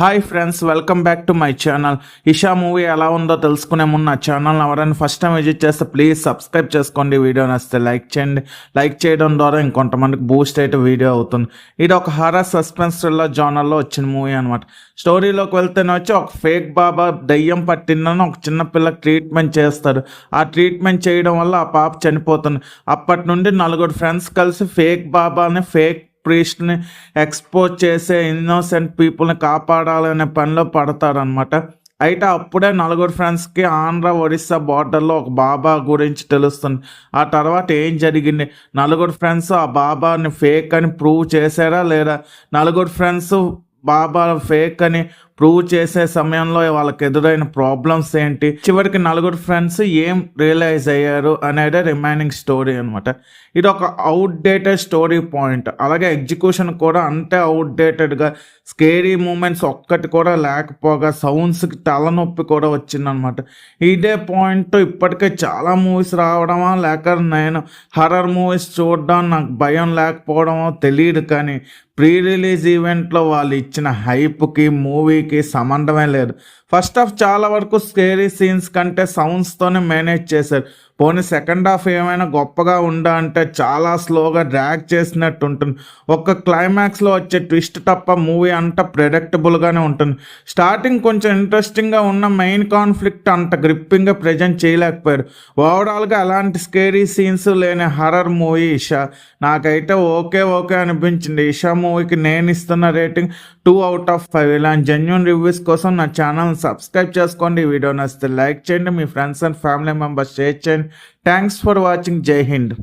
Hi friends, welcome back to my channel. Isha movie ఎలా ఉందో తెలుసుకునే ముందు నా ఛానల్ ఎవరైనా ఫస్ట్ టైం విజిట్ చేస్తే ప్లీజ్ సబ్స్క్రైబ్ చేసుకోండి. వీడియో నచ్చితే లైక్ చేయండి. లైక్ చేయడం ద్వారా ఇంకొంతమందికి బూస్ట్ అయితే వీడియో అవుతుంది. ఇది ఒక హారర్ సస్పెన్స్ థ్రిల్లర్ జానర్లో వచ్చిన మూవీ అనమాట. స్టోరీలోకి వెళ్తేనే వచ్చి ఒక ఫేక్ బాబా దయ్యం పట్టిందని ఒక చిన్న పిల్లకి ట్రీట్మెంట్ చేస్తారు. ఆ ట్రీట్మెంట్ చేయడం వల్ల ఆ పాప చనిపోతుంది. అప్పటి నుండి నలుగురు ఫ్రెండ్స్ కలిసి ఫేక్ బాబాని ఫేక్ ప్రీస్ట్ని ఎక్స్పోజ్ చేసే ఇన్నోసెంట్ పీపుల్ని కాపాడాలనే పనిలో పడతారనమాట. అయితే అప్పుడే నలుగురు ఫ్రెండ్స్కి ఆంధ్ర ఒరిస్సా బార్డర్లో ఒక బాబా గురించి తెలుస్తుంది. ఆ తర్వాత ఏం జరిగింది, నలుగురు ఫ్రెండ్స్ ఆ బాబాని ఫేక్ అని ప్రూవ్ చేశారా లేదా, నలుగురు ఫ్రెండ్స్ బాబా ఫేక్ అని ప్రూవ్ చేసే సమయంలో వాళ్ళకి ఎదురైన ప్రాబ్లమ్స్ ఏంటి, చివరికి నలుగురు ఫ్రెండ్స్ ఏం రియలైజ్ అయ్యారు అనేది రిమైనింగ్ స్టోరీ అనమాట. ఇది ఒక అవుట్డేటెడ్ స్టోరీ పాయింట్. అలాగే ఎగ్జిక్యూషన్ కూడా అంతే అవుట్డేటెడ్గా, స్కేరీ మూమెంట్స్ ఒక్కటి కూడా లేకపోగా సౌండ్స్కి తలనొప్పి కూడా వచ్చిందనమాట. ఇదే పాయింట్ ఇప్పటికే చాలా మూవీస్ రావడమా లేక నేను హర్రర్ మూవీస్ చూడడం నాకు భయం లేకపోవడమో తెలియదు, కానీ ప్రీ రిలీజ్ ఈవెంట్లో వాళ్ళు ఇచ్చిన హైప్కి మూవీకి సంబంధమే లేదు. ఫస్ట్ హాఫ్ చాలా వరకు స్కేరీ సీన్స్ కంటే సౌండ్స్తోనే మేనేజ్ చేశారు. పోనీ సెకండ్ హాఫ్ ఏమైనా గొప్పగా ఉందా అంటే చాలా స్లోగా డ్రాగ్ చేసినట్టు ఉంటుంది. ఒక్క క్లైమాక్స్లో వచ్చే ట్విస్ట్ తప్ప మూవీ అంతా ప్రెడిక్టబుల్గానే ఉంటుంది. స్టార్టింగ్ కొంచెం ఇంట్రెస్టింగ్గా ఉన్న మెయిన్ కాన్ఫ్లిక్ట్ అంత గ్రిప్పింగ్గా ప్రజెంట్ చేయలేకపోయారు. ఓవరాల్గా అలాంటి స్కేరీ సీన్స్ లేని హర్రర్ మూవీ ఇషా. నాకైతే ఓకే అనిపించింది. ఇషా మూవీకి నేను ఇస్తున్న రేటింగ్ 2/5. ఇలాంటి జెన్యూన్ రివ్యూస్ కోసం నా ఛానల్ని సబ్స్క్రైబ్ చేసుకోండి. ఈ వీడియో నచ్చితే లైక్ చేయండి, మీ friends and family members share చేయండి. Thanks for watching. జై హింద్.